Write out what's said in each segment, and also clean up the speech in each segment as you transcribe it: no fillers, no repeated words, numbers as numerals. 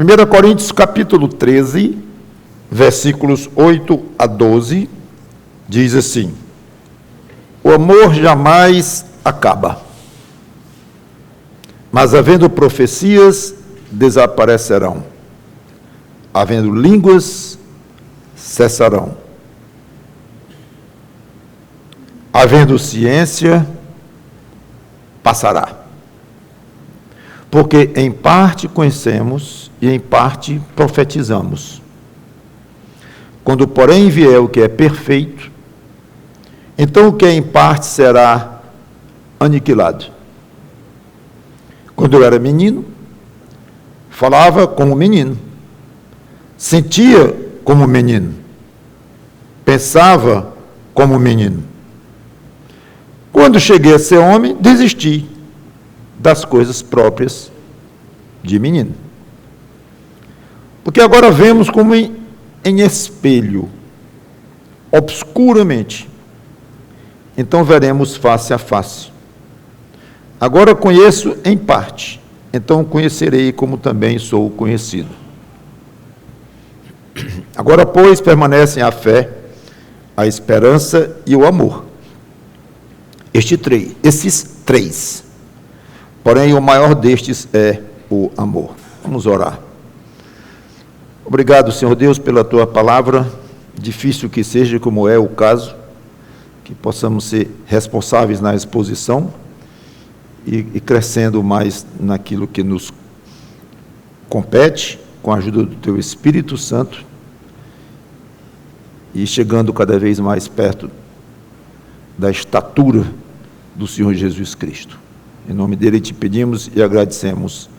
1 Coríntios capítulo 13, versículos 8 a 12, diz assim: o amor jamais acaba, mas havendo profecias, desaparecerão, havendo línguas, cessarão, havendo ciência, passará. Porque em parte conhecemos e em parte profetizamos. Quando, porém, vier o que é perfeito, então o que é em parte será aniquilado. Quando eu era menino, falava como menino, sentia como menino, pensava como menino. Quando cheguei a ser homem, desisti das coisas próprias de menino. Porque agora vemos como em espelho, obscuramente. Então veremos face a face. Agora conheço em parte, então conhecerei como também sou conhecido. Agora, pois, permanecem a fé, a esperança e o amor. Esses três. Porém, o maior destes é o amor. Vamos orar. Obrigado, Senhor Deus, pela Tua palavra, difícil que seja, como é o caso, que possamos ser responsáveis na exposição e crescendo mais naquilo que nos compete, com a ajuda do Teu Espírito Santo, e chegando cada vez mais perto da estatura do Senhor Jesus Cristo. Em nome dele te pedimos e agradecemos.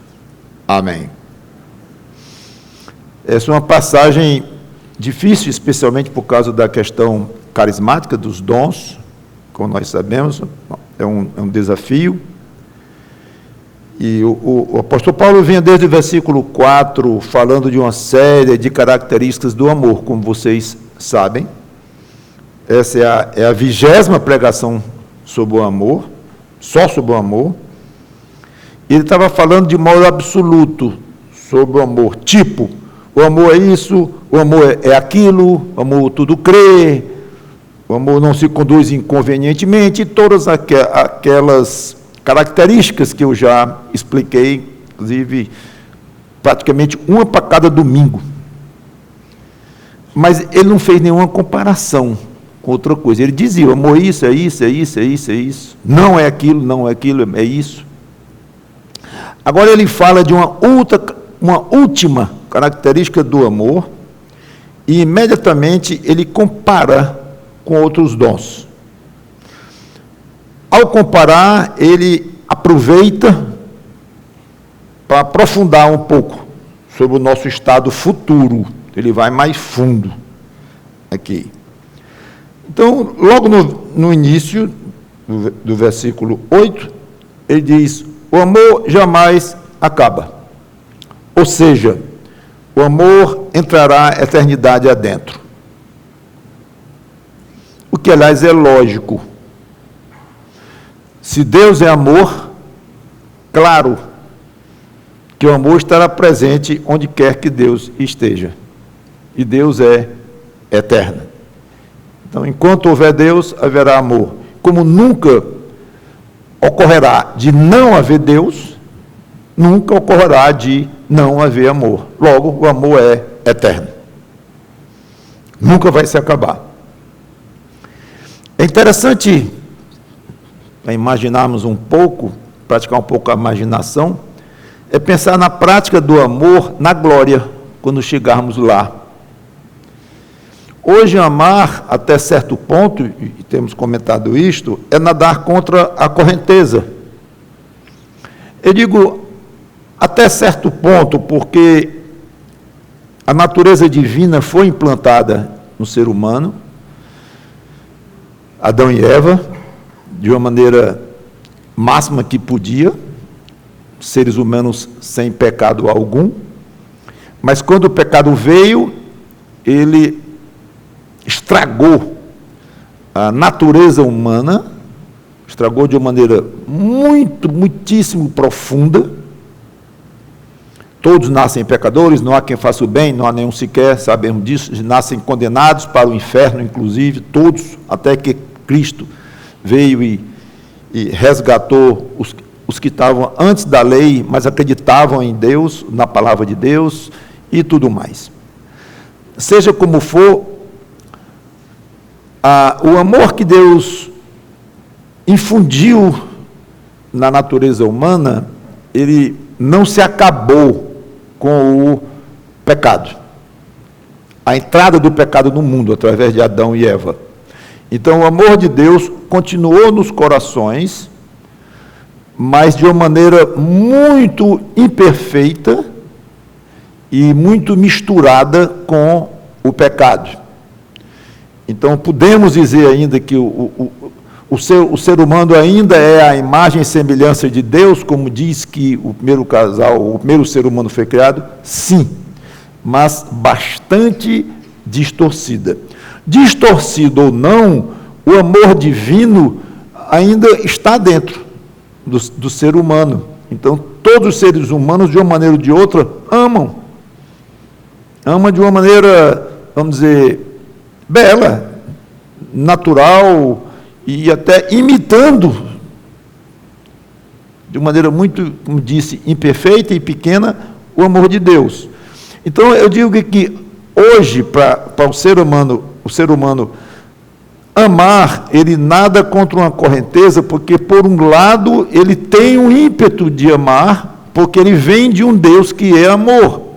Amém. Essa é uma passagem difícil, especialmente por causa da questão carismática dos dons, como nós sabemos, é um desafio. E o apóstolo Paulo vinha desde o versículo 4, falando de uma série de características do amor, como vocês sabem. Essa é a 20ª pregação sobre o amor, só sobre o amor. Ele estava falando de modo absoluto sobre o amor, tipo, o amor é isso, o amor é aquilo, o amor tudo crê, o amor não se conduz inconvenientemente, e todas aquelas características que eu já expliquei, inclusive, praticamente uma para cada domingo. Mas ele não fez nenhuma comparação com outra coisa. Ele dizia, o amor é isso, é isso, é isso, é isso, é isso. Não é aquilo, não é aquilo, é isso. Agora ele fala de uma última característica do amor, e imediatamente ele compara com outros dons. Ao comparar, ele aproveita para aprofundar um pouco sobre o nosso estado futuro. Ele vai mais fundo aqui. Então, logo no início do versículo 8, ele diz, o amor jamais acaba. Ou seja, o amor entrará a eternidade adentro. O que, aliás, é lógico. Se Deus é amor, claro que o amor estará presente onde quer que Deus esteja. E Deus é eterno. Então, enquanto houver Deus, haverá amor. Como nunca ocorrerá de não haver Deus, nunca ocorrerá de não haver amor. Logo, o amor é eterno. Nunca vai se acabar. É interessante, para imaginarmos um pouco, praticar um pouco a imaginação, é pensar na prática do amor na glória, quando chegarmos lá. Hoje, amar, até certo ponto, e temos comentado isto, é nadar contra a correnteza. Eu digo até certo ponto, porque a natureza divina foi implantada no ser humano, Adão e Eva, de uma maneira máxima que podia, seres humanos sem pecado algum, mas quando o pecado veio, ele estragou a natureza humana, estragou de uma maneira muitíssimo profunda, Todos nascem pecadores, não há quem faça o bem, não há nenhum sequer, sabemos disso, nascem condenados para o inferno, inclusive, todos, até que Cristo veio e resgatou os que estavam antes da lei, mas acreditavam em Deus, na palavra de Deus e tudo mais. Seja como for, o amor que Deus infundiu na natureza humana, ele não se acabou com o pecado. A entrada do pecado no mundo, através de Adão e Eva. Então, o amor de Deus continuou nos corações, mas de uma maneira muito imperfeita e muito misturada com o pecado. Então, podemos dizer ainda que o ser humano ainda é a imagem e semelhança de Deus, como diz que o primeiro ser humano foi criado? Sim, mas bastante distorcida. Distorcido ou não, o amor divino ainda está dentro do ser humano. Então, todos os seres humanos, de uma maneira ou de outra, amam. Amam de uma maneira, vamos dizer, bela, natural, e até imitando, de maneira muito, como disse, imperfeita e pequena, o amor de Deus. Então, eu digo que hoje, para o ser humano amar, ele nada contra uma correnteza, porque, por um lado, ele tem um ímpeto de amar, porque ele vem de um Deus que é amor.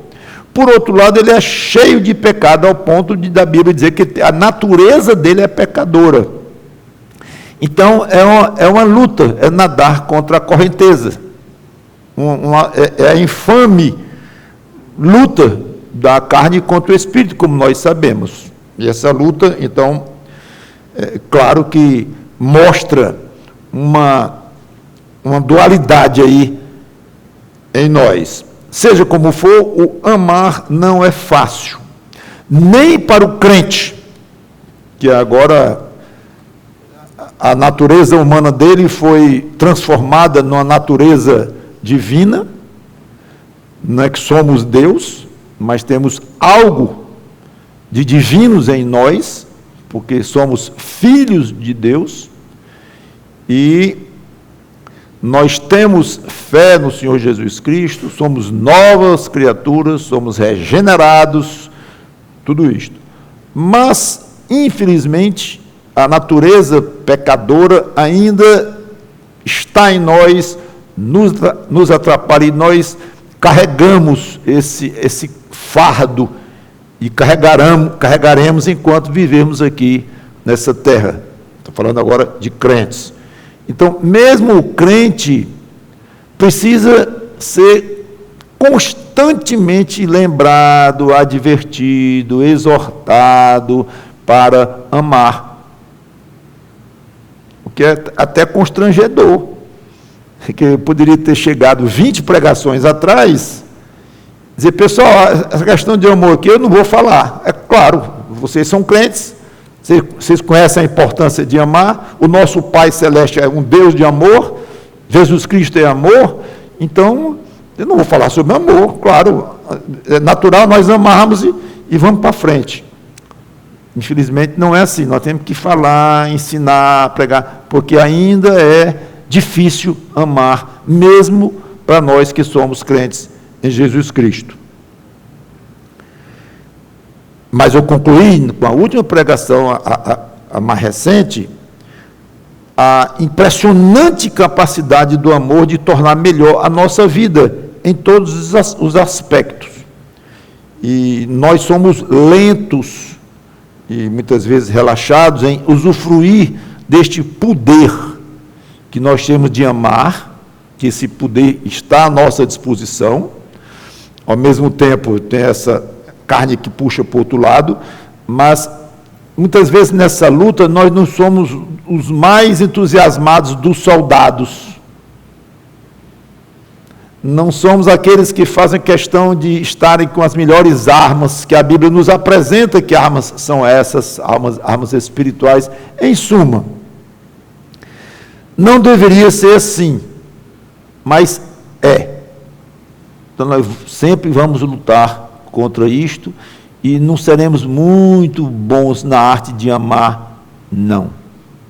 Por outro lado, ele é cheio de pecado, ao ponto da Bíblia dizer que a natureza dele é pecadora. Então, é uma luta, é nadar contra a correnteza. É a infame luta da carne contra o espírito, como nós sabemos. E essa luta, então, claro que mostra uma dualidade aí em nós. Seja como for, o amar não é fácil, nem para o crente, que agora a natureza humana dele foi transformada numa natureza divina. Não é que somos Deus, mas temos algo de divinos em nós, porque somos filhos de Deus, e nós temos fé no Senhor Jesus Cristo, somos novas criaturas, somos regenerados, tudo isto. Mas, infelizmente, a natureza pecadora ainda está em nós, nos atrapalha, e nós carregamos esse fardo, e carregaremos enquanto vivemos aqui nessa terra. Estou falando agora de crentes. Então, mesmo o crente precisa ser constantemente lembrado, advertido, exortado para amar. O que é até constrangedor, que poderia ter chegado 20 pregações atrás, dizer, pessoal, essa questão de amor aqui eu não vou falar. É claro, vocês são crentes, vocês conhecem a importância de amar, o nosso Pai Celeste é um Deus de amor, Jesus Cristo é amor, então eu não vou falar sobre amor, claro, é natural nós amarmos e vamos para frente. Infelizmente não é assim, nós temos que falar, ensinar, pregar, porque ainda é difícil amar, mesmo para nós que somos crentes em Jesus Cristo. Mas eu concluí com a última pregação, a mais recente, a impressionante capacidade do amor de tornar melhor a nossa vida em todos os aspectos. E nós somos lentos e muitas vezes relaxados em usufruir deste poder que nós temos de amar, que esse poder está à nossa disposição. Ao mesmo tempo, tem essa carne que puxa para o outro lado, mas muitas vezes nessa luta nós não somos os mais entusiasmados dos soldados. Não somos aqueles que fazem questão de estarem com as melhores armas, que a Bíblia nos apresenta que armas são essas, armas espirituais. Em suma, não deveria ser assim, mas é. Então nós sempre vamos lutar contra isto e não seremos muito bons na arte de amar, não,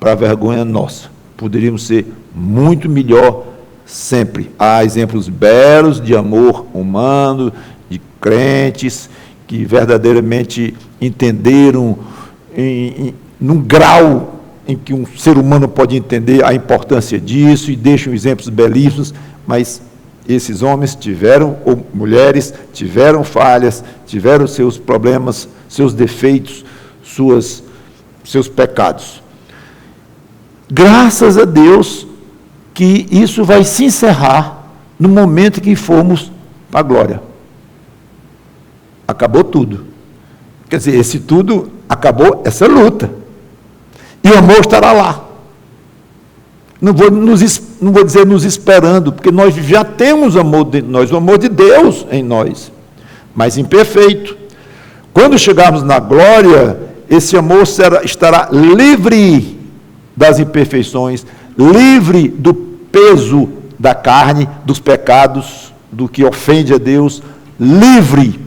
para a vergonha nossa. Poderíamos ser muito melhor sempre. Há exemplos belos de amor humano, de crentes que verdadeiramente entenderam num grau em que um ser humano pode entender a importância disso e deixam exemplos belíssimos, mas esses homens tiveram, ou mulheres, tiveram falhas, tiveram seus problemas, seus defeitos, seus pecados. Graças a Deus que isso vai se encerrar no momento que formos para a glória. Acabou tudo. Quer dizer, esse tudo acabou essa luta. E o amor estará lá. Não vou dizer nos esperando, porque nós já temos amor dentro de nós, o amor de Deus em nós, mas imperfeito. Quando chegarmos na glória, esse amor estará livre das imperfeições, livre do peso da carne, dos pecados, do que ofende a Deus, livre.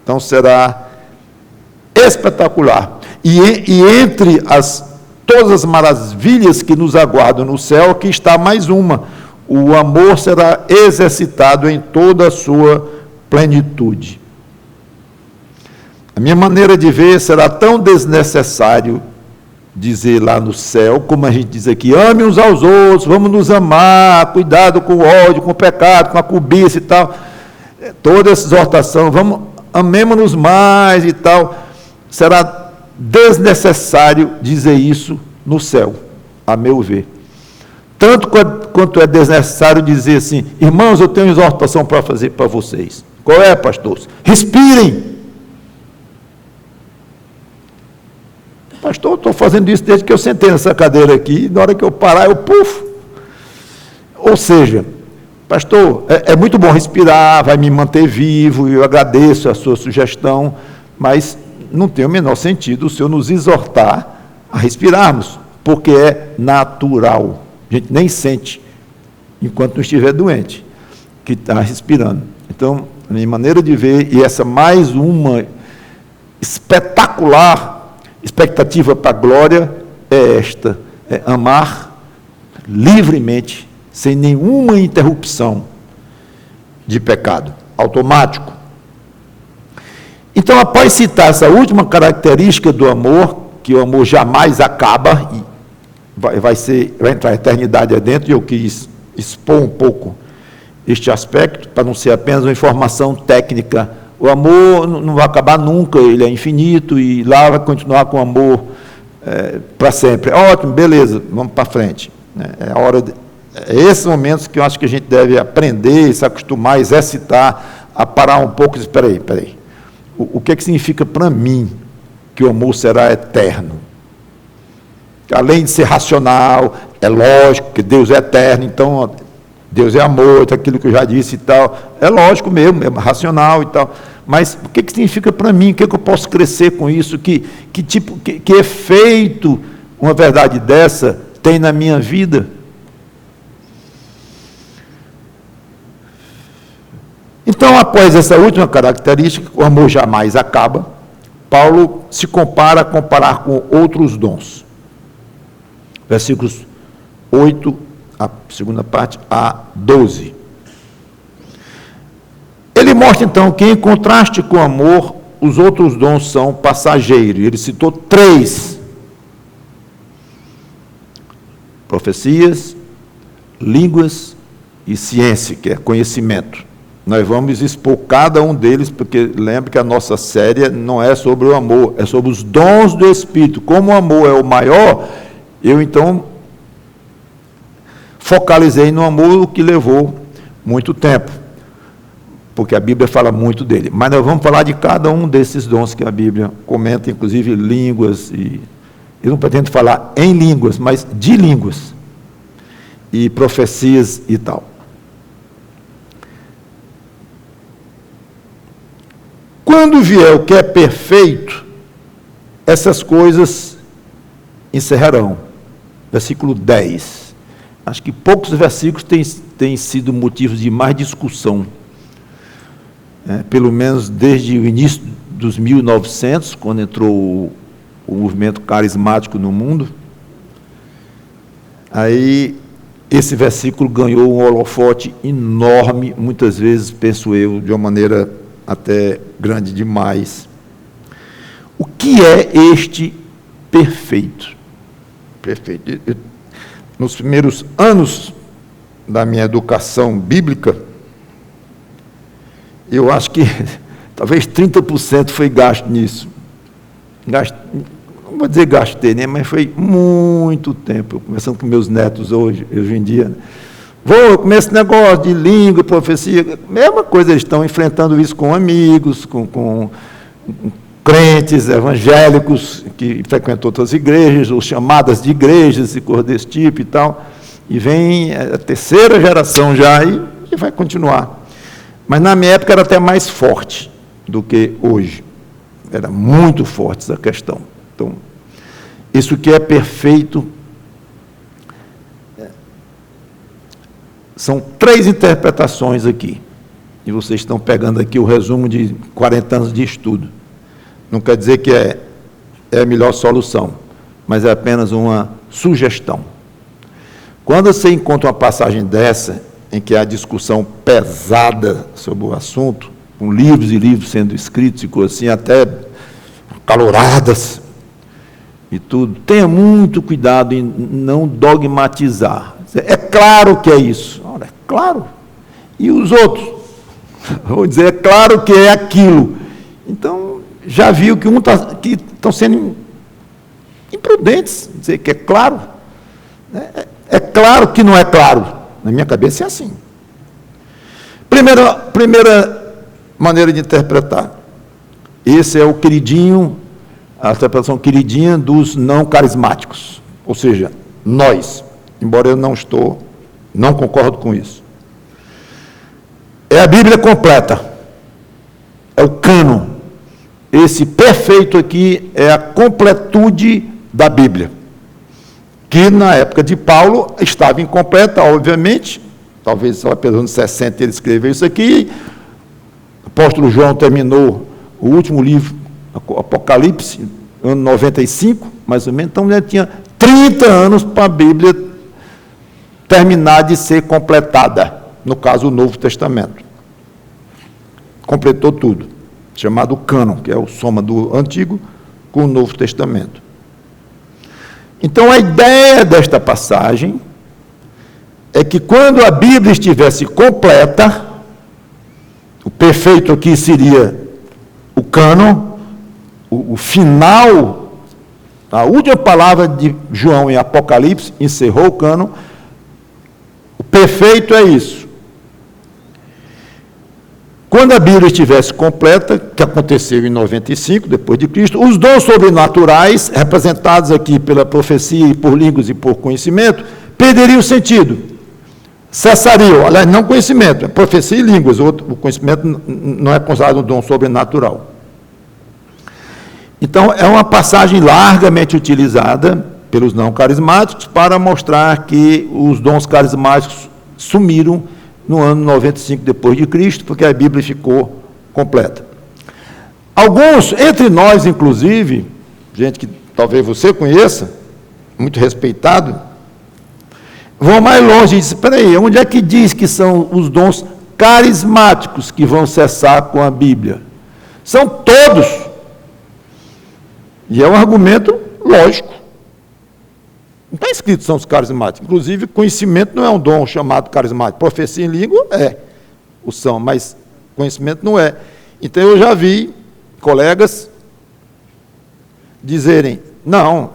Então será espetacular. E entre todas as maravilhas que nos aguardam no céu, aqui está mais uma: o amor será exercitado em toda a sua plenitude. A minha maneira de ver, será tão desnecessário dizer lá no céu, como a gente diz aqui: ame uns aos outros, vamos nos amar, cuidado com o ódio, com o pecado, com a cobiça e tal. Toda essa exortação, amemos-nos mais e tal. Será desnecessário dizer isso no céu, a meu ver. Tanto quanto é desnecessário dizer assim: irmãos, eu tenho uma exortação para fazer para vocês. Qual é, pastores? Respirem. Pastor, eu estou fazendo isso desde que eu sentei nessa cadeira aqui, e na hora que eu parar, eu pufo. Ou seja, pastor, é muito bom respirar, vai me manter vivo, eu agradeço a sua sugestão, mas não tem o menor sentido o senhor nos exortar a respirarmos, porque é natural. A gente nem sente, enquanto não estiver doente, que está respirando. Então, a minha maneira de ver, e essa mais uma espetacular expectativa para a glória, é esta: é amar livremente, sem nenhuma interrupção de pecado, automático. Então, após citar essa última característica do amor, que o amor jamais acaba, e vai entrar a eternidade adentro, e eu quis expor um pouco este aspecto, para não ser apenas uma informação técnica. O amor não vai acabar nunca, ele é infinito, e lá vai continuar com o amor para sempre. Ótimo, beleza, vamos para frente. É esses momentos que eu acho que a gente deve aprender, se acostumar, exercitar, a parar um pouco e dizer: peraí. O que significa para mim que o amor será eterno? Além de ser racional, é lógico que Deus é eterno, então Deus é amor, aquilo que eu já disse e tal, é lógico mesmo, é racional e tal, mas o que significa para mim? O que eu posso crescer com isso? Que efeito uma verdade dessa tem na minha vida? Então, após essa última característica, o amor jamais acaba, Paulo se comparar com outros dons. Versículos 8, a segunda parte, a 12. Ele mostra, então, que em contraste com o amor, os outros dons são passageiros. Ele citou 3. Profecias, línguas e ciência, que é conhecimento. Nós vamos expor cada um deles, porque lembre que a nossa série não é sobre o amor, é sobre os dons do Espírito. Como o amor é o maior, eu então focalizei no amor, o que levou muito tempo, porque a Bíblia fala muito dele. Mas nós vamos falar de cada um desses dons que a Bíblia comenta, inclusive línguas, e eu não pretendo falar em línguas, mas de línguas, e profecias e tal. Quando vier o que é perfeito, essas coisas encerrarão. Versículo 10. Acho que poucos versículos têm sido motivos de mais discussão pelo menos desde o início dos 1900, quando entrou o movimento carismático no mundo. Aí esse versículo ganhou um holofote enorme, muitas vezes, penso eu, de uma maneira até grande demais. O que é este perfeito? Perfeito. Nos primeiros anos da minha educação bíblica, eu acho que talvez 30% foi gasto nisso. Não vou dizer gastei, né? Mas foi muito tempo. Eu conversando com meus netos hoje em dia. Eu começo esse negócio de língua e profecia. Mesma coisa, eles estão enfrentando isso com amigos, com crentes evangélicos que frequentam outras igrejas, ou chamadas de igrejas e coisas desse tipo e tal. E vem a terceira geração já e vai continuar. Mas na minha época era até mais forte do que hoje. Era muito forte essa questão. Então, isso que é perfeito, são 3 interpretações aqui. E vocês estão pegando aqui o resumo de 40 anos de estudo. Não quer dizer que é a melhor solução, mas é apenas uma sugestão. Quando você encontra uma passagem dessa, em que há discussão pesada sobre o assunto, com livros e livros sendo escritos e coisas assim, até caloradas e tudo, tenha muito cuidado em não dogmatizar. É claro que é isso. Ora, é claro. E os outros? Vou dizer, é claro que é aquilo. Então, já viu que estão sendo imprudentes, dizer que é claro. É claro que não é claro. Na minha cabeça é assim. Primeira maneira de interpretar. Esse é o queridinho, a interpretação queridinha dos não carismáticos. Ou seja, nós. Embora eu não concordo com isso. É a Bíblia completa. É o cânon. Esse perfeito aqui é a completude da Bíblia. Que na época de Paulo estava incompleta, obviamente. Talvez só pelos anos 60 ele escreveu isso aqui. O apóstolo João terminou o último livro, Apocalipse, ano 95, mais ou menos. Então ele tinha 30 anos para a Bíblia terminar de ser completada, no caso o Novo Testamento. Completou tudo, chamado cânon, que é o soma do Antigo com o Novo Testamento. Então a ideia desta passagem é que quando a Bíblia estivesse completa, o perfeito aqui seria o cânon, o final, a última palavra de João em Apocalipse encerrou o cânon. O perfeito é isso. Quando a Bíblia estivesse completa, que aconteceu em 95, depois de Cristo, os dons sobrenaturais, representados aqui pela profecia e por línguas e por conhecimento, perderiam sentido. Cessariam, aliás, não conhecimento, é profecia e línguas, o conhecimento não é considerado um dom sobrenatural. Então, é uma passagem largamente utilizada pelos não carismáticos para mostrar que os dons carismáticos sumiram no ano 95 depois de Cristo, porque a Bíblia ficou completa. Alguns, entre nós inclusive, gente que talvez você conheça, muito respeitado, vão mais longe e dizem, espera aí, onde é que diz que são os dons carismáticos que vão cessar com a Bíblia? São todos. E é um argumento lógico. Não está escrito que são os carismáticos. Inclusive, conhecimento não é um dom chamado carismático. Profecia em língua são, mas conhecimento não é. Então, eu já vi colegas dizerem, não,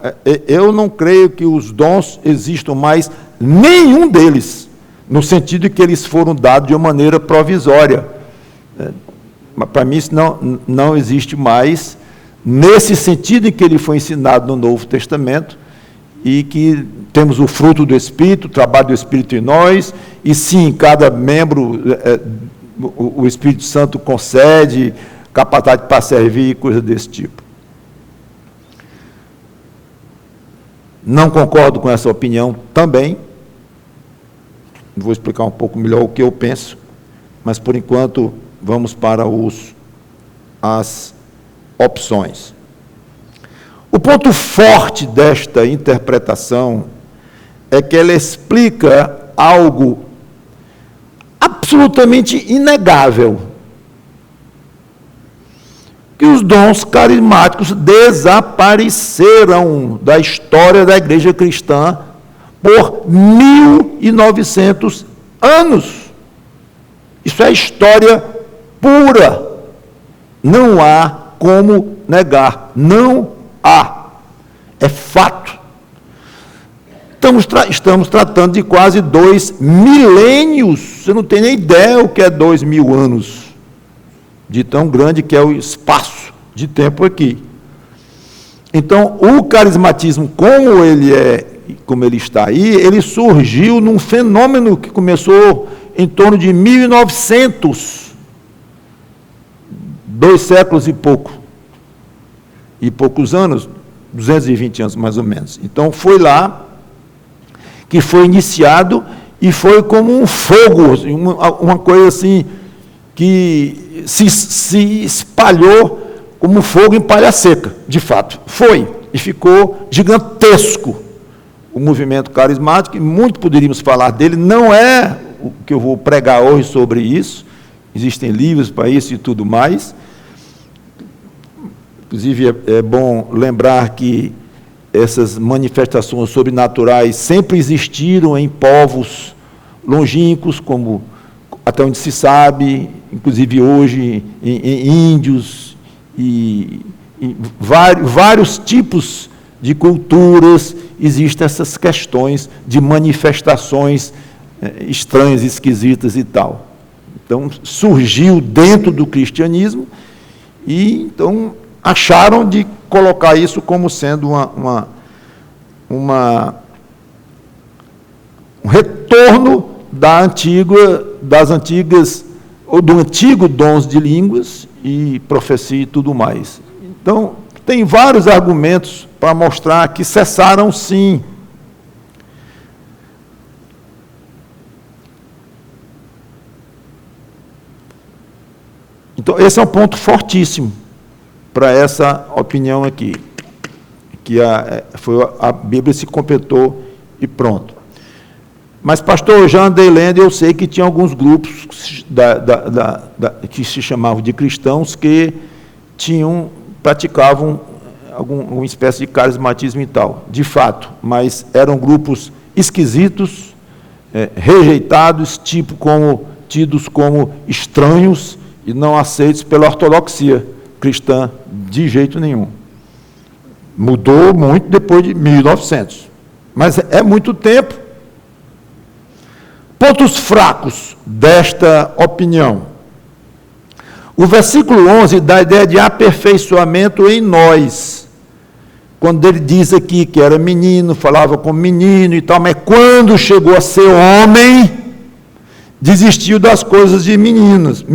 eu não creio que os dons existam mais, nenhum deles, no sentido de que eles foram dados de uma maneira provisória. Mas, para mim, isso não existe mais, nesse sentido em que ele foi ensinado no Novo Testamento, e que temos o fruto do Espírito, o trabalho do Espírito em nós, e sim, cada membro, o Espírito Santo concede capacidade para servir e coisa desse tipo. Não concordo com essa opinião também, vou explicar um pouco melhor o que eu penso, mas por enquanto vamos para as opções. O ponto forte desta interpretação é que ela explica algo absolutamente inegável, que os dons carismáticos desapareceram da história da igreja cristã por 1900 anos. Isso é história pura. Não há como negar. Não há. É fato. Estamos tratando de quase 2 milênios. Você não tem nem ideia o que é 2.000 anos. De tão grande que é o espaço de tempo aqui. Então, o carismatismo, como ele está aí, ele surgiu num fenômeno que começou em torno de 1900, 2 séculos e poucos anos, 220 anos mais ou menos. Então, foi lá que foi iniciado e foi como um fogo, uma coisa assim, que se espalhou como fogo em palha seca, de fato. Foi, e ficou gigantesco o movimento carismático, e muito poderíamos falar dele. Não é o que eu vou pregar hoje sobre isso, existem livros para isso e tudo mais. Inclusive, é bom lembrar que essas manifestações sobrenaturais sempre existiram em povos longínquos, como até onde se sabe, inclusive hoje, em índios, e vários tipos de culturas, existem essas questões de manifestações estranhas, esquisitas e tal. Então, surgiu dentro do cristianismo, e então acharam de colocar isso como sendo um retorno das antigas, ou do antigo dons de línguas e profecia e tudo mais. Então, tem vários argumentos para mostrar que cessaram sim. Então, esse é um ponto fortíssimo para essa opinião aqui, que a Bíblia se completou e pronto. Mas, pastor, eu já andei lendo, eu sei que tinha alguns grupos que se chamavam de cristãos que praticavam alguma espécie de carismatismo e tal, de fato, mas eram grupos esquisitos, rejeitados, tidos como estranhos e não aceitos pela ortodoxia cristã de jeito nenhum. Mudou muito depois de 1900, mas é muito tempo. Pontos fracos desta opinião. O versículo 11 dá a ideia de aperfeiçoamento em nós. Quando ele diz aqui que era menino, falava como menino e tal, mas quando chegou a ser homem, desistiu das coisas de meninos.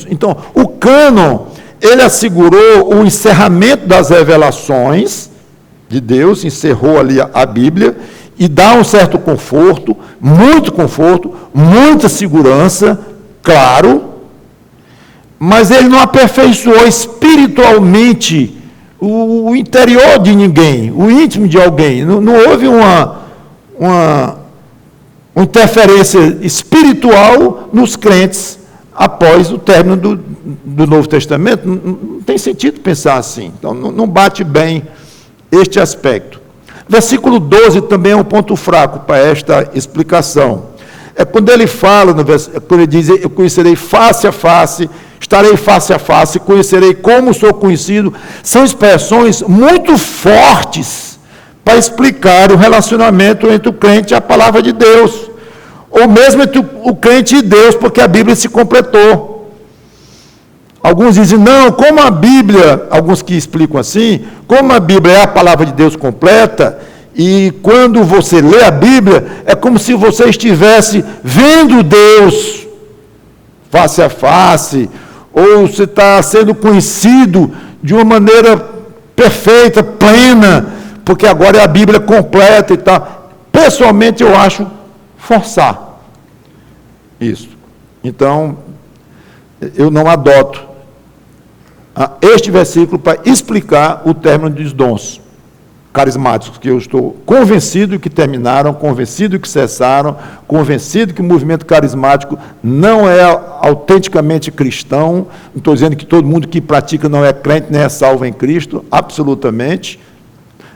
Então, o cânon, ele assegurou o encerramento das revelações de Deus, encerrou ali a Bíblia, e dá um certo conforto, muita segurança, claro, mas ele não aperfeiçoou espiritualmente o interior de ninguém, o íntimo de alguém. Não houve uma interferência espiritual nos crentes após o término do Novo Testamento. Não tem sentido pensar assim. Então, não bate bem este aspecto. Versículo 12 também é um ponto fraco para esta explicação. É quando ele fala, quando ele diz, eu conhecerei face a face, estarei face a face, conhecerei como sou conhecido. São expressões muito fortes para explicar o relacionamento entre o crente e a palavra de Deus, ou mesmo entre o crente e Deus, porque a Bíblia se completou. Alguns dizem, não, como a Bíblia, alguns que explicam assim, como a Bíblia é a palavra de Deus completa, e quando você lê a Bíblia, é como se você estivesse vendo Deus face a face, ou você está sendo conhecido de uma maneira perfeita, plena, porque agora é a Bíblia completa e tal. Pessoalmente, eu acho forçar isso. Então, eu não adoto este versículo para explicar o término dos dons carismáticos, que eu estou convencido que terminaram, convencido que cessaram, convencido que o movimento carismático não é autenticamente cristão. Não estou dizendo que todo mundo que pratica não é crente, nem é salvo em Cristo, absolutamente,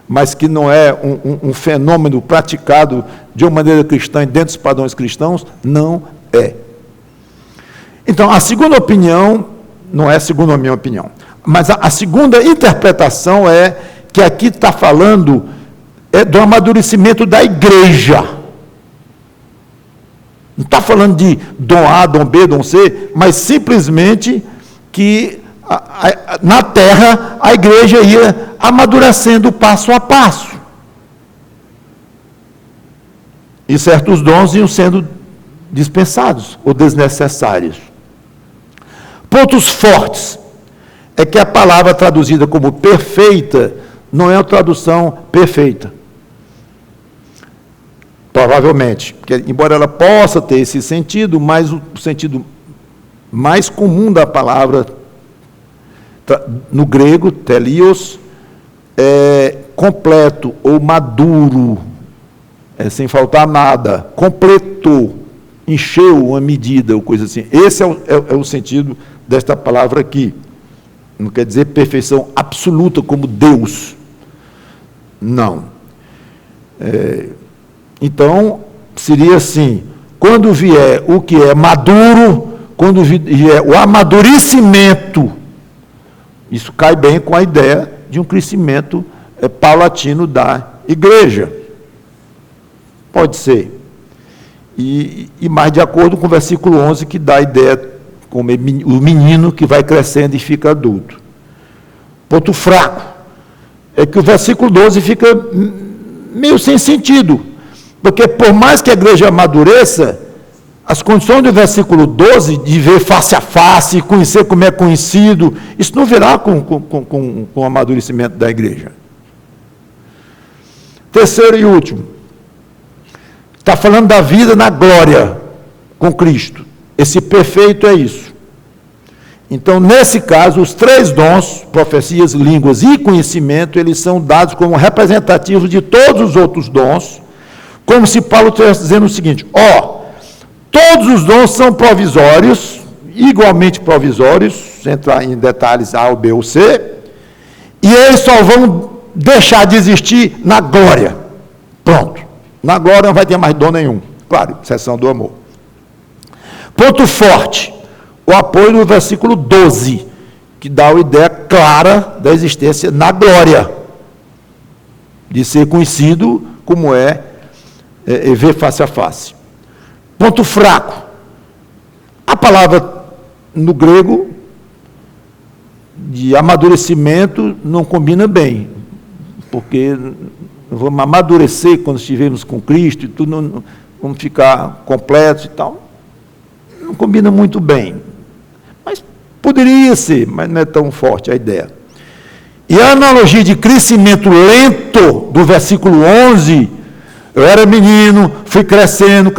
mas que não é um fenômeno praticado de uma maneira cristã e dentro dos padrões cristãos, não é. Então, a segunda opinião, não é segundo a minha opinião, mas a segunda interpretação é que aqui está falando do amadurecimento da igreja. Não está falando de dom A, dom B, dom C, mas simplesmente que na terra a igreja ia amadurecendo passo a passo. E certos dons iam sendo dispensados ou desnecessários. Pontos fortes é que a palavra traduzida como perfeita não é uma tradução perfeita. Provavelmente, porque, embora ela possa ter esse sentido, mas o sentido mais comum da palavra no grego, telios, é completo ou maduro, sem faltar nada, completou, encheu uma medida ou coisa assim. Esse é o sentido desta palavra aqui. Não quer dizer perfeição absoluta como Deus. Não. Então, seria assim, quando vier o que é maduro, quando vier o amadurecimento, isso cai bem com a ideia de um crescimento paulatino da igreja. Pode ser. E mais de acordo com o versículo 11, que dá a ideia como o menino que vai crescendo e fica adulto. Ponto fraco é que o versículo 12 fica meio sem sentido, porque por mais que a igreja amadureça, as condições do versículo 12, de ver face a face, conhecer como é conhecido, isso não virá com o amadurecimento da igreja. Terceiro e último, está falando da vida na glória com Cristo. Esse perfeito é isso. Então, nesse caso, os três dons, profecias, línguas e conhecimento, eles são dados como representativos de todos os outros dons, como se Paulo estivesse dizendo o seguinte: todos os dons são provisórios, igualmente provisórios, sem entrar em detalhes A, ou B ou C, e eles só vão deixar de existir na glória. Pronto. Na glória não vai ter mais dom nenhum. Claro, exceção do amor. Ponto forte, o apoio no versículo 12, que dá uma ideia clara da existência na glória, de ser conhecido como ver face a face. Ponto fraco, a palavra no grego de amadurecimento não combina bem, porque vamos amadurecer quando estivermos com Cristo e tudo, não, vamos ficar completos e tal. Não combina muito bem. Mas poderia ser, mas não é tão forte a ideia. E a analogia de crescimento lento do versículo 11, eu era menino, fui crescendo,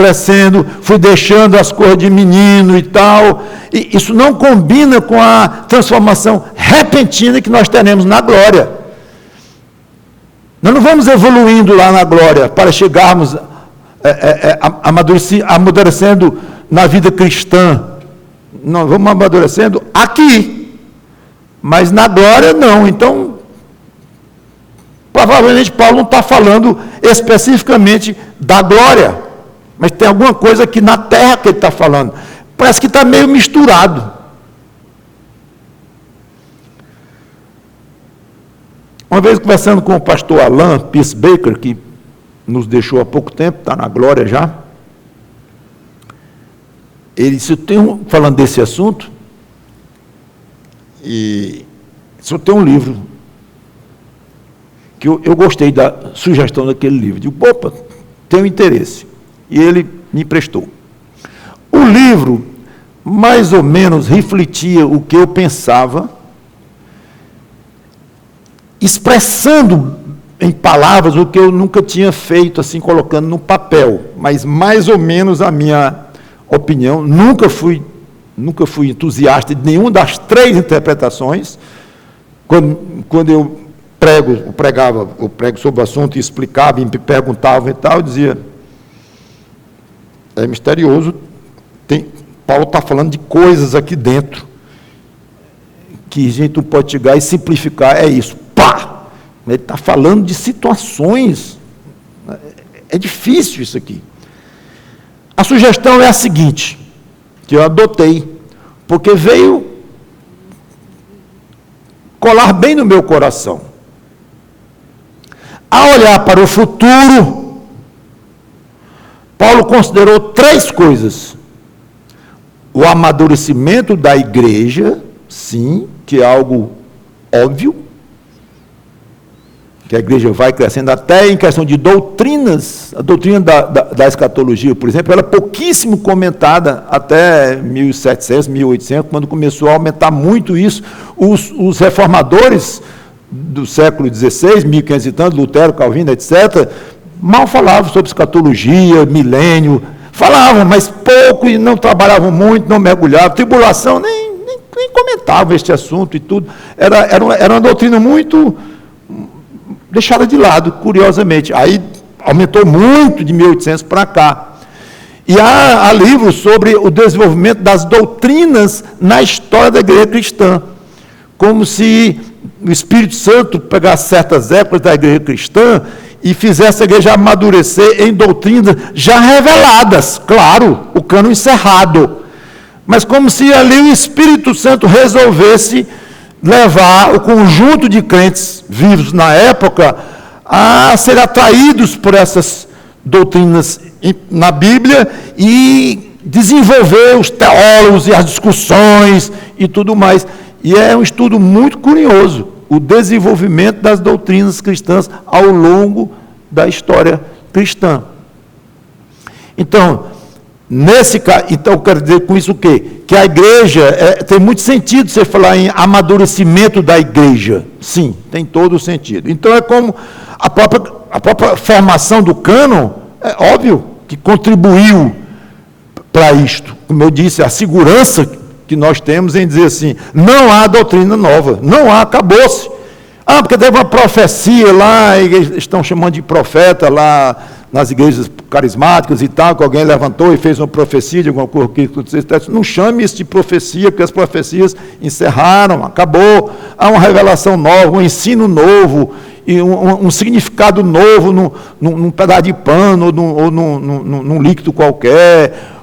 fui deixando as coisas de menino e tal, e isso não combina com a transformação repentina que nós teremos na glória. Nós não vamos evoluindo lá na glória para chegarmos amadurecendo na vida cristã. Nós vamos amadurecendo aqui, mas na glória não. Então, provavelmente Paulo não está falando especificamente da glória, mas tem alguma coisa aqui na terra que ele está falando. Parece que está meio misturado. Uma vez conversando com o pastor Alan Peace Baker, que nos deixou há pouco tempo, está na glória já, ele disse, falando desse assunto, e só tem um livro, que eu gostei da sugestão daquele livro, digo, opa, tenho interesse, e ele me emprestou. O livro, mais ou menos, refletia o que eu pensava, expressando em palavras o que eu nunca tinha feito, assim, colocando no papel, mas mais ou menos a minha opinião, nunca fui nunca fui entusiasta de nenhuma das 3 interpretações. Quando eu prego sobre o assunto e explicava, e me perguntavam e tal, eu dizia, é misterioso, Paulo está falando de coisas aqui dentro, que a gente não pode chegar e simplificar, é isso, pá! Ele está falando de situações, é difícil isso aqui. A sugestão é a seguinte, que eu adotei, porque veio colar bem no meu coração. Ao olhar para o futuro, Paulo considerou 3 coisas. O amadurecimento da igreja, sim, que é algo óbvio, que a igreja vai crescendo, até em questão de doutrinas. A doutrina da escatologia, por exemplo, ela é pouquíssimo comentada até 1700, 1800, quando começou a aumentar muito isso. Os reformadores do século XVI, 1500 e tanto, Lutero, Calvino, etc., mal falavam sobre escatologia, milênio, falavam, mas pouco, e não trabalhavam muito, não mergulhavam, tribulação, nem comentavam este assunto e tudo. Era uma doutrina muito deixada de lado, curiosamente. Aí aumentou muito de 1800 para cá. E há livros sobre o desenvolvimento das doutrinas na história da igreja cristã, como se o Espírito Santo pegasse certas épocas da igreja cristã e fizesse a igreja amadurecer em doutrinas já reveladas, claro, o cânon encerrado, mas como se ali o Espírito Santo resolvesse levar o conjunto de crentes vivos na época a ser atraídos por essas doutrinas na Bíblia e desenvolver os teólogos e as discussões e tudo mais. E é um estudo muito curioso, o desenvolvimento das doutrinas cristãs ao longo da história cristã. Então, nesse caso, eu quero dizer com isso o quê? Que a igreja, tem muito sentido você falar em amadurecimento da igreja. Sim, tem todo o sentido. Então, é como a própria formação do cânon, é óbvio que contribuiu para isto. Como eu disse, a segurança que nós temos em dizer assim, não há doutrina nova, não há, acabou-se. Porque teve uma profecia lá, eles estão chamando de profeta lá nas igrejas carismáticas e tal, que alguém levantou e fez uma profecia de alguma coisa que aconteceu. Não chame isso de profecia, porque as profecias encerraram, acabou. Há uma revelação nova, um ensino novo, e um significado novo num pedaço de pano ou num líquido qualquer.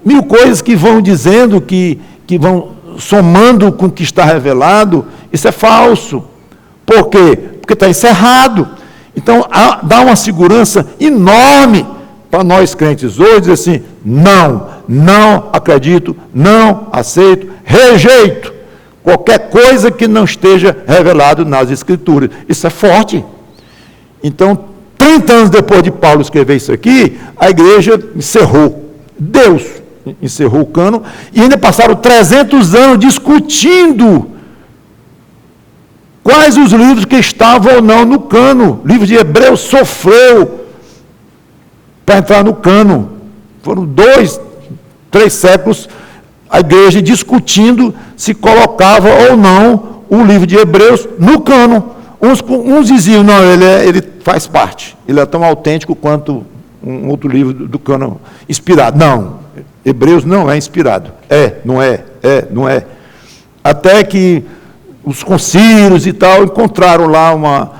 Mil coisas que vão dizendo, que vão somando com o que está revelado. Isso é falso. Por quê? Porque está encerrado. Então, dá uma segurança enorme para nós crentes hoje, dizer assim, não acredito, não aceito, rejeito qualquer coisa que não esteja revelado nas Escrituras. Isso é forte. Então, 30 anos depois de Paulo escrever isso aqui, a igreja encerrou. Deus encerrou o cânon, e ainda passaram 300 anos discutindo quais os livros que estavam ou não no cânon. O livro de Hebreus sofreu para entrar no cânon. Foram 2, 3 séculos a igreja discutindo se colocava ou não o livro de Hebreus no cânon. Uns diziam, não, ele faz parte, ele é tão autêntico quanto um outro livro do cânon inspirado. Não, Hebreus não é inspirado. Não é. Até que os concílios e tal encontraram lá uma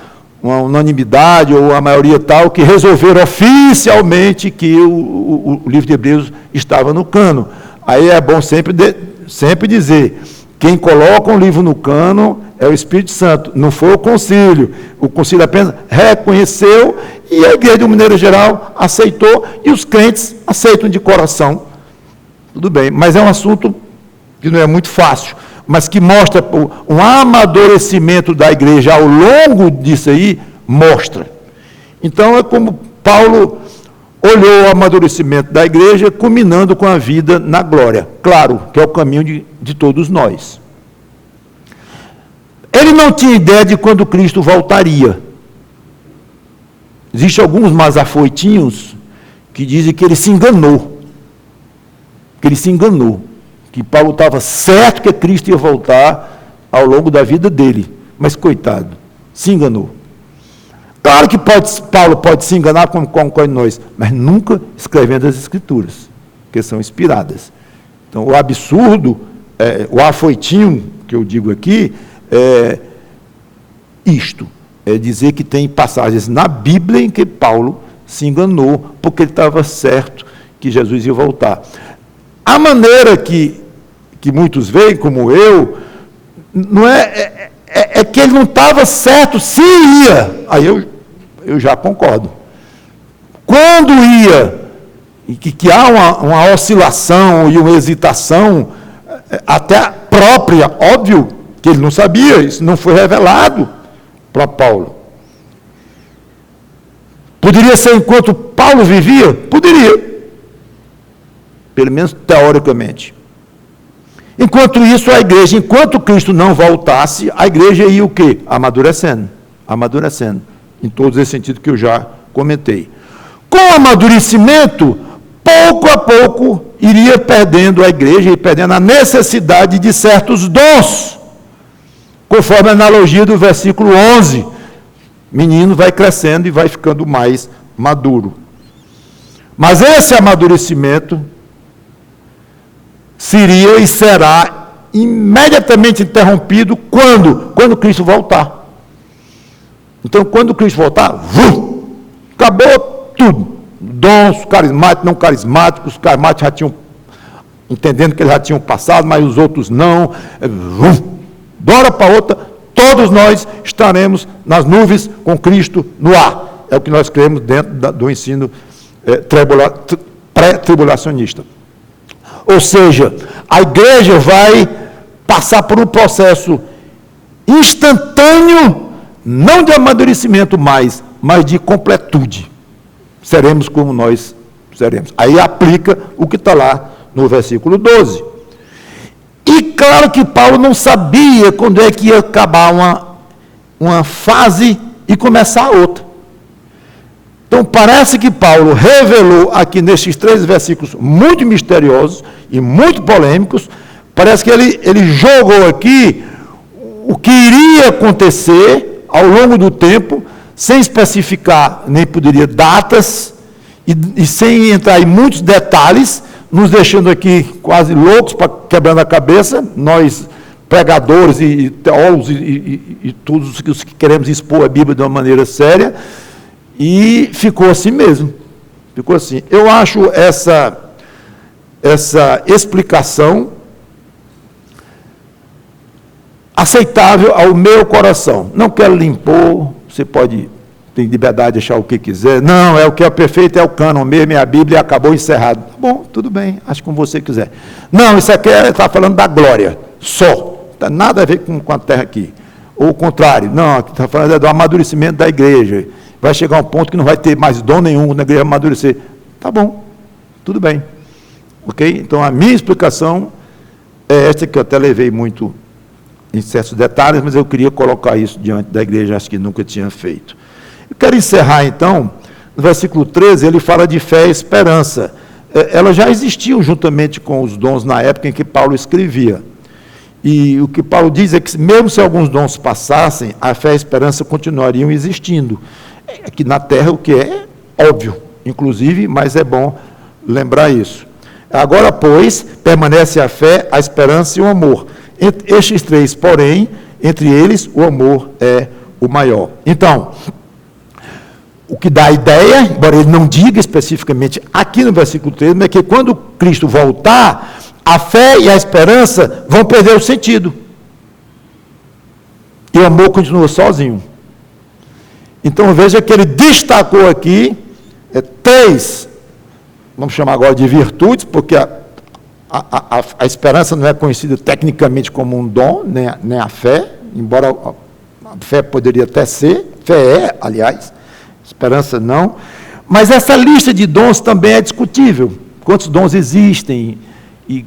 unanimidade, ou a maioria tal, que resolveram oficialmente que o livro de Hebreus estava no cânon. Aí é bom sempre dizer, quem coloca um livro no cânon é o Espírito Santo, não foi o concílio. O concílio apenas reconheceu, e a igreja, de uma maneira geral, aceitou, e os crentes aceitam de coração. Tudo bem, mas é um assunto que não é muito fácil, mas que mostra um amadurecimento da igreja ao longo disso aí, mostra. Então, é como Paulo olhou o amadurecimento da igreja, culminando com a vida na glória. Claro, que é o caminho de todos nós. Ele não tinha ideia de quando Cristo voltaria. Existem alguns mais afoitinhos que dizem que ele se enganou. que Paulo estava certo que Cristo ia voltar ao longo da vida dele, mas coitado, se enganou. Claro que Paulo pode se enganar como nós, mas nunca escrevendo as Escrituras, que são inspiradas. Então, o absurdo, o afoitinho, que eu digo aqui, é isto, é dizer que tem passagens na Bíblia em que Paulo se enganou, porque ele estava certo que Jesus ia voltar. A maneira que muitos veem, como eu, não é que ele não estava certo se ia. Aí eu já concordo. Quando ia, e que há uma oscilação e uma hesitação, até própria, óbvio que ele não sabia, isso não foi revelado para Paulo. Poderia ser enquanto Paulo vivia? Poderia. Pelo menos teoricamente. Enquanto isso, a igreja, enquanto Cristo não voltasse, a igreja ia o quê? Amadurecendo. Amadurecendo. Em todos esses sentidos que eu já comentei. Com o amadurecimento, pouco a pouco, iria perdendo a igreja e perdendo a necessidade de certos dons. Conforme a analogia do versículo 11. Menino vai crescendo e vai ficando mais maduro. Mas esse amadurecimento seria e será imediatamente interrompido quando Cristo voltar. Então, quando Cristo voltar, acabou tudo. Dons, carismáticos, não carismáticos, os carismáticos já tinham, entendendo que eles já tinham passado, mas os outros não. De uma hora para outra, todos nós estaremos nas nuvens com Cristo no ar. É o que nós cremos dentro do ensino pré-tribulacionista. Ou seja, a igreja vai passar por um processo instantâneo, não de amadurecimento mais, mas de completude. Seremos como nós seremos. Aí aplica o que está lá no versículo 12. E claro que Paulo não sabia quando é que ia acabar uma fase e começar a outra. Então, parece que Paulo revelou aqui nestes 3 versículos muito misteriosos e muito polêmicos, parece que ele jogou aqui o que iria acontecer ao longo do tempo, sem especificar, nem poderia datas, e sem entrar em muitos detalhes, nos deixando aqui quase loucos, quebrando a cabeça, nós pregadores e teólogos e todos os que queremos expor a Bíblia de uma maneira séria. E ficou assim mesmo, ficou assim. Eu acho essa explicação aceitável ao meu coração. Não quero lhe impor, você pode ter liberdade de achar o que quiser. Não, é o que é perfeito, é o cânon mesmo, é a Bíblia, acabou encerrado. Tá bom, tudo bem, acho como você quiser. Não, isso aqui está falando da glória, só. Não tem nada a ver com a terra aqui. Ou o contrário, não, aqui está falando do amadurecimento da igreja. Vai chegar um ponto que não vai ter mais dom nenhum na igreja amadurecer. Tá bom, tudo bem. Ok? Então, a minha explicação é esta, que eu até levei muito em certos detalhes, mas eu queria colocar isso diante da igreja, acho que nunca tinha feito. Eu quero encerrar, então, no versículo 13, ele fala de fé e esperança. Elas já existiam juntamente com os dons na época em que Paulo escrevia. E o que Paulo diz é que, mesmo se alguns dons passassem, a fé e a esperança continuariam existindo. Aqui na terra, o que é óbvio, inclusive, mas é bom lembrar isso. Agora, pois, permanece a fé, a esperança e o amor. Entre estes 3, porém, entre eles, o amor é o maior. Então, o que dá a ideia, embora ele não diga especificamente aqui no versículo 13, é que quando Cristo voltar, a fé e a esperança vão perder o sentido. E o amor continua sozinho. Então, veja que ele destacou aqui 3, vamos chamar agora de virtudes, porque a esperança não é conhecida tecnicamente como um dom, nem a fé, embora a fé poderia até ser, fé é, aliás, esperança não, mas essa lista de dons também é discutível. Quantos dons existem? E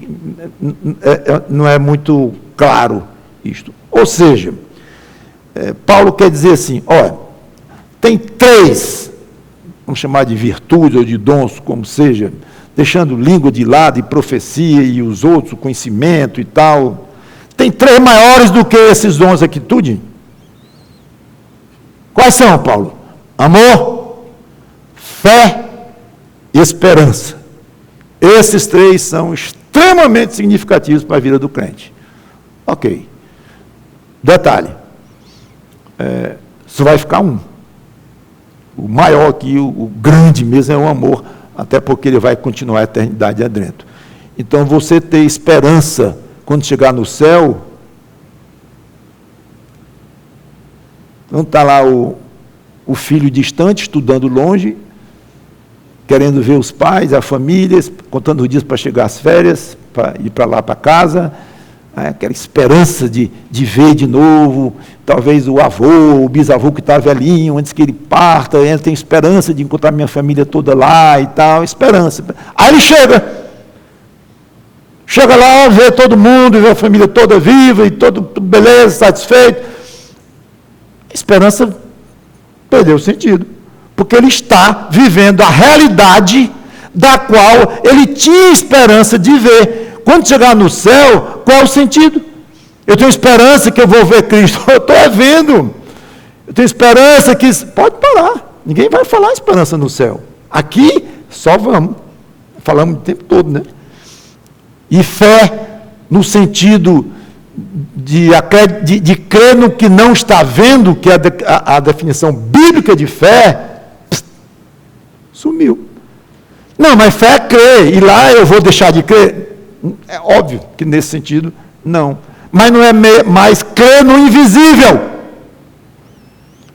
não é muito claro isto. Ou seja, Paulo quer dizer assim, olha, tem 3, vamos chamar de virtudes ou de dons, como seja, deixando língua de lado e profecia e os outros, o conhecimento e tal. Tem 3 maiores do que esses dons aqui, tudo. Quais são, Paulo? Amor, fé e esperança. Esses 3 são extremamente significativos para a vida do crente. Ok. Detalhe. Só vai ficar um. O maior aqui, o grande mesmo é o amor, até porque ele vai continuar a eternidade adentro. Então, você ter esperança quando chegar no céu, não está lá o filho distante, estudando longe, querendo ver os pais, a família, contando os dias para chegar às férias, para ir para lá para casa, aquela esperança de ver de novo, talvez o avô, o bisavô que está velhinho, antes que ele parta, ele tem esperança de encontrar minha família toda lá e tal, esperança. Aí ele chega lá, vê todo mundo, vê a família toda viva, e tudo beleza, satisfeito. A esperança perdeu o sentido, porque ele está vivendo a realidade da qual ele tinha esperança de ver. Quando chegar no céu, qual é o sentido? Eu tenho esperança que eu vou ver Cristo. Eu estou vendo. Eu tenho esperança que... Pode parar. Ninguém vai falar esperança no céu. Aqui, só vamos. Falamos o tempo todo, né? E fé, no sentido de crer no que não está vendo, que é a definição bíblica de fé, sumiu. Não, mas fé é crer. E lá eu vou deixar de crer? É óbvio que nesse sentido, não. Mas não é mais crer no invisível.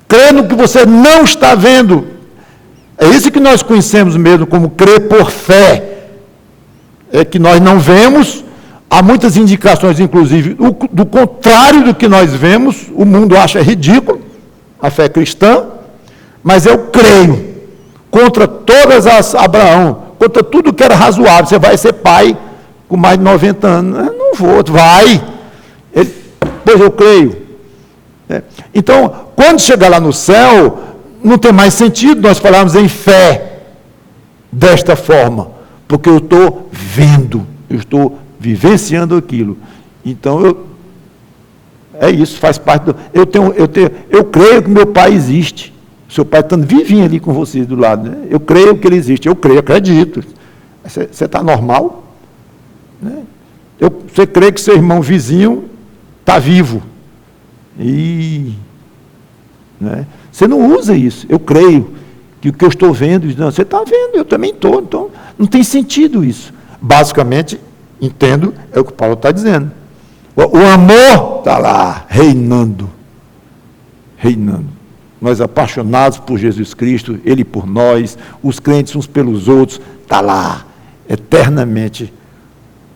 Crer no que você não está vendo. É isso que nós conhecemos mesmo como crer por fé. É que nós não vemos. Há muitas indicações, inclusive, do contrário do que nós vemos. O mundo acha ridículo a fé cristã. Mas eu creio. Contra todas as... Abraão, contra tudo que era razoável. Você vai ser pai com mais de 90 anos. Não vou, vai. Pois eu creio. Então, quando chegar lá no céu, não tem mais sentido nós falarmos em fé desta forma, porque eu estou vendo, eu estou vivenciando aquilo. Então, é isso, faz parte do... Eu creio que meu pai existe. Seu pai está vivinho ali com você do lado. Né? Eu creio que ele existe, eu creio, acredito. Você está normal? Né? Você crê que seu irmão vizinho está vivo. Né? Você não usa isso. Eu creio que o que eu estou vendo, não, você está vendo, eu também estou. Então, não tem sentido isso. Basicamente, entendo, é o que Paulo está dizendo. O amor está lá, reinando. Reinando. Nós apaixonados por Jesus Cristo, Ele por nós, os crentes uns pelos outros, está lá, eternamente,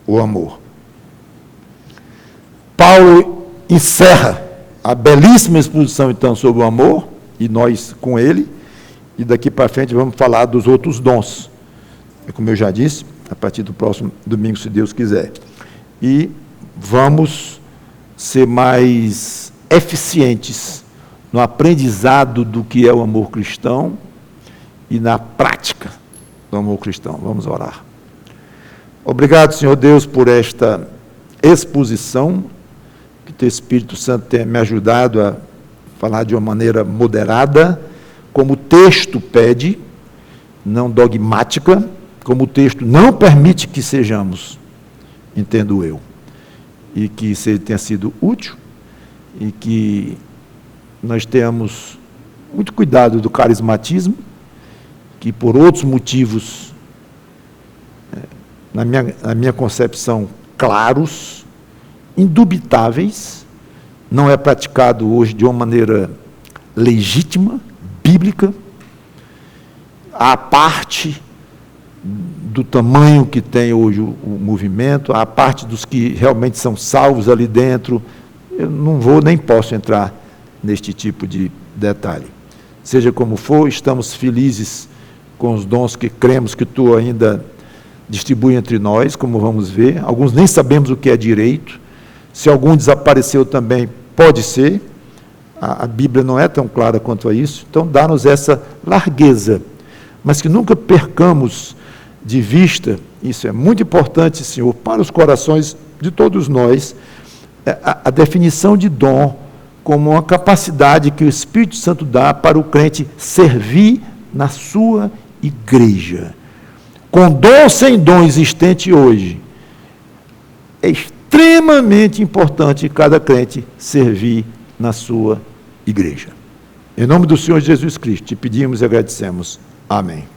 o amor. Paulo encerra a belíssima exposição, então, sobre o amor, e nós com ele, e daqui para frente vamos falar dos outros dons. Como eu já disse, a partir do próximo domingo, se Deus quiser. E vamos ser mais eficientes no aprendizado do que é o amor cristão e na prática do amor cristão. Vamos orar. Obrigado, Senhor Deus, por esta exposição, que o Teu Espírito Santo tenha me ajudado a falar de uma maneira moderada, como o texto pede, não dogmática, como o texto não permite que sejamos, entendo eu. E que isso tenha sido útil, e que nós tenhamos muito cuidado do carismatismo, que por outros motivos, na minha concepção, claros, indubitáveis, não é praticado hoje de uma maneira legítima, bíblica, à parte do tamanho que tem hoje o movimento, à parte dos que realmente são salvos ali dentro. Eu não vou nem posso entrar neste tipo de detalhe. Seja como for, estamos felizes com os dons que cremos que Tu ainda distribui entre nós, como vamos ver. Alguns nem sabemos o que é direito. Se algum desapareceu também, pode ser. A Bíblia não é tão clara quanto a isso. Então, dá-nos essa largueza. Mas que nunca percamos de vista, isso é muito importante, Senhor, para os corações de todos nós, a definição de dom como uma capacidade que o Espírito Santo dá para o crente servir na sua igreja. Com dom ou sem dom existente hoje, é extremamente importante cada crente servir na sua igreja. Em nome do Senhor Jesus Cristo, te pedimos e agradecemos. Amém.